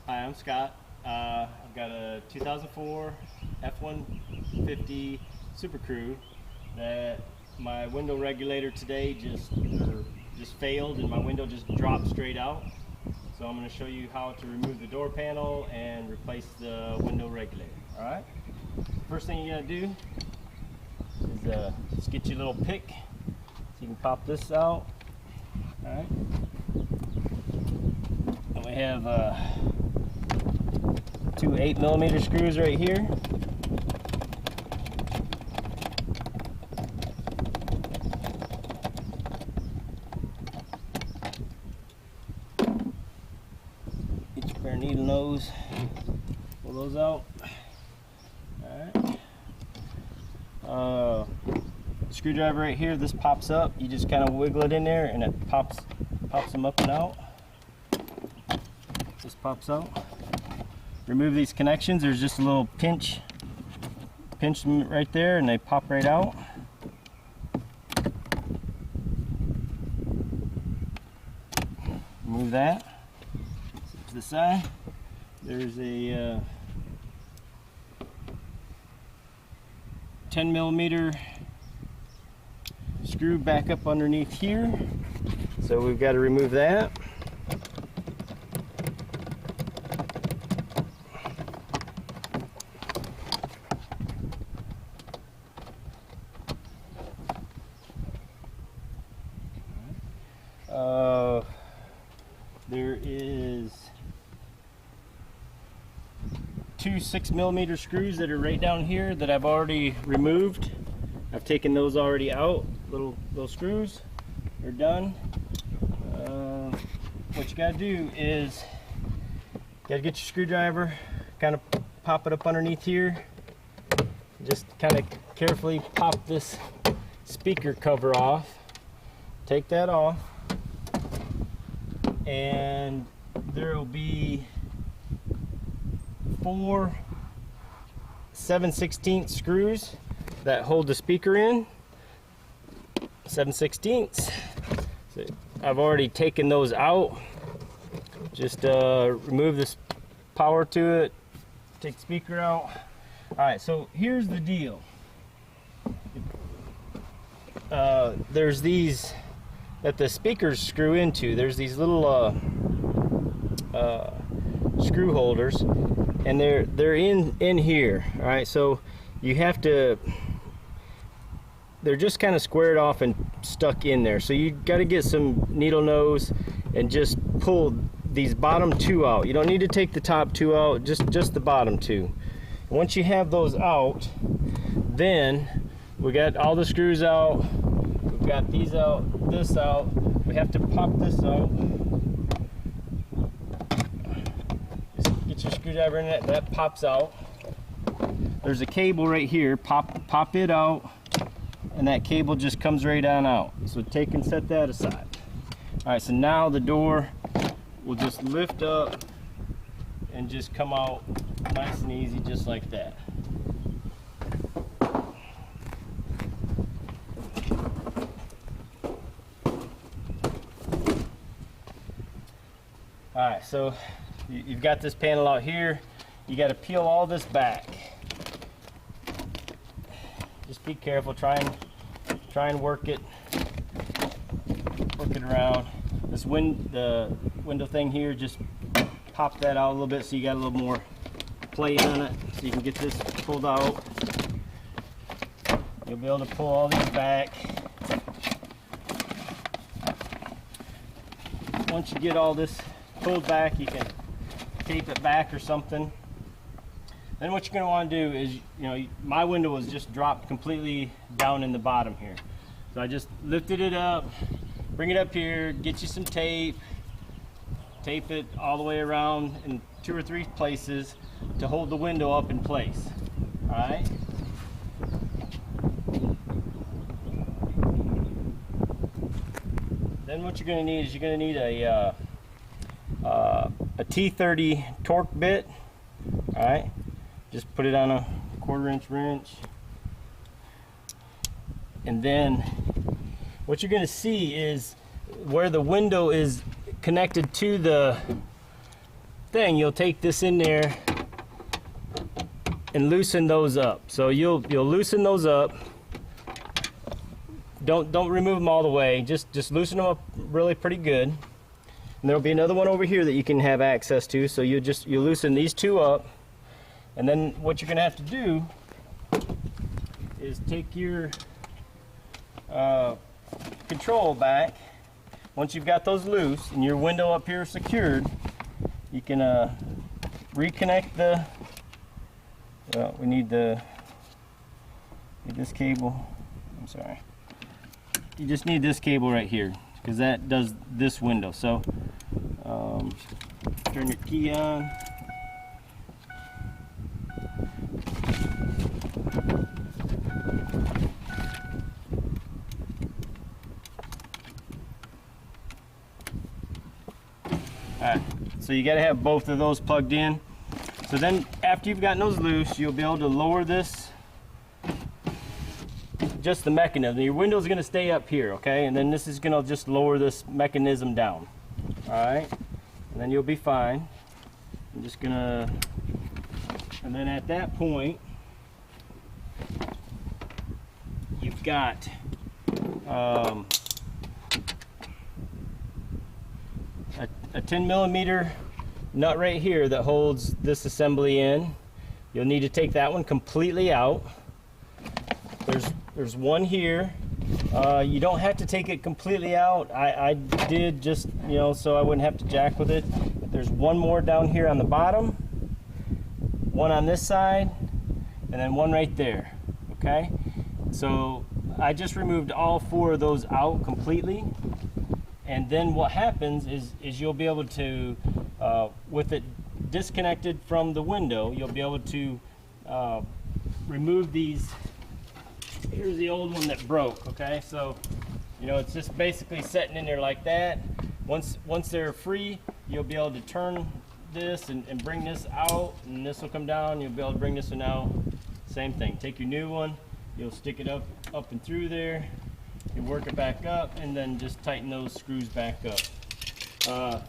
Hi, I'm Scott. I've got a 2004 F-150 Super Crew that my window regulator today just failed and my window just dropped straight out. So I'm going to show you how to remove the door panel and replace the window regulator. Alright? First thing you're going to do is just get your little pick so you can pop this out. Alright? And we have two 8mm screws right here. Get your bare needle nose, pull those out. Alright. Screwdriver right here, this pops up. You just kind of wiggle it in there and it pops them up and out. This pops out. Remove these connections. There's just a little pinch them right there and they pop right out. Remove that. Set to the side. There's a 10mm screw back up underneath here. So we've got to remove that. There is two 6mm screws that are right down here that I've already removed. I've taken those already out. Little screws are done. What you gotta do is you gotta get your screwdriver, kind of pop it up underneath here. Just kind of carefully pop this speaker cover off. Take that off. And there will be 4 7/16 screws that hold the speaker in. 7/16. So I've already taken those out. Just remove this power to it, take the speaker out. Alright, so here's the deal. There's these that the speakers screw into. There's these little screw holders, and they're in here. All right, so you have to. They're just kind of squared off and stuck in there. So you got to get some needle nose and just pull these bottom 2 out. You don't need to take the top 2 out. Just the bottom 2. Once you have those out, then we got all the screws out. We've got these out, this out. We have to pop this out. Just get your screwdriver in it, that pops out. There's a cable right here, pop it out, and that cable just comes right on out. So take and set that aside. Alright, so now the door will just lift up and just come out nice and easy, just like that. Alright, so you've got this panel out here. You got to peel all this back. Just be careful. Try and work it around. The window thing here, just pop that out a little bit so you got a little more play on it, so you can get this pulled out. You'll be able to pull all these back. Once you get all this pulled back, you can tape it back or something. Then what you're going to want to do is, you know, my window was just dropped completely down in the bottom here. So I just lifted it up, bring it up here, get you some tape, tape it all the way around in 2 or 3 places to hold the window up in place. All right. Then what you're going to need is you're going to need a T30 torque bit. All right. Just put it on a 1/4 inch wrench. And then what you're going to see is where the window is connected to the thing, you'll take this in there and loosen those up. So you'll loosen those up. Don't remove them all the way. Just loosen them up really pretty good. And there'll be another one over here that you can have access to. So you loosen these two up, and then what you're gonna have to do is take your control back. Once you've got those loose and your window up here secured, you can reconnect the. Well, we need this cable. I'm sorry. You just need this cable right here because that does this window. So turn your key on. Alright, so you got to have both of those plugged in. So then after you've gotten those loose, you'll be able to lower this, just the mechanism. Your window's going to stay up here, okay? And then this is going to just lower this mechanism down. Alright, and then you'll be fine. I'm just going to, and then at that point, you've got a 10mm nut right here that holds this assembly in. You'll need to take that one completely out. There's one here. You don't have to take it completely out. I did just, you know, so I wouldn't have to jack with it. There's one more down here on the bottom, one on this side, and then one right there, okay? So I just removed all four of those out completely. And then what happens is you'll be able to, with it disconnected from the window, you'll be able to remove these. Here's the old one that broke, okay? So, you know, it's just basically sitting in there like that. Once they're free, you'll be able to turn this and bring this out, and this will come down. You'll be able to bring this one out. Same thing. Take your new one, you'll stick it up and through there. You work it back up, and then just tighten those screws back up.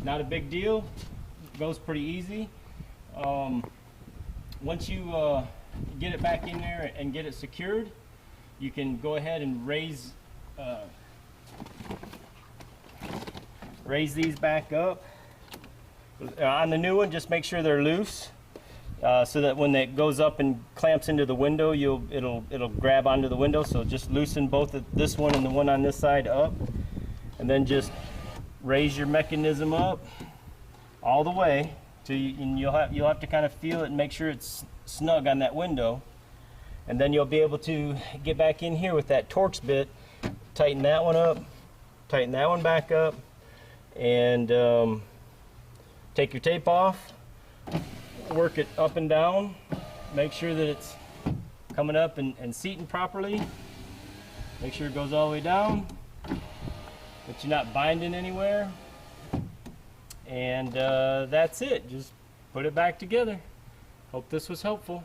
Not a big deal. It goes pretty easy. Once you get it back in there and get it secured, you can go ahead and raise these back up. On the new one, just make sure they're loose. So that when it goes up and clamps into the window, it'll grab onto the window. So just loosen both of this one and the one on this side up, and then just raise your mechanism up all the way to, and you'll have to kind of feel it and make sure it's snug on that window, and then you'll be able to get back in here with that Torx bit, tighten that one up, tighten that one back up, and take your tape off. Work it up and down, make sure that it's coming up and seating properly. Make sure it goes all the way down, that you're not binding anywhere. And that's it. Just put it back together. Hope this was helpful.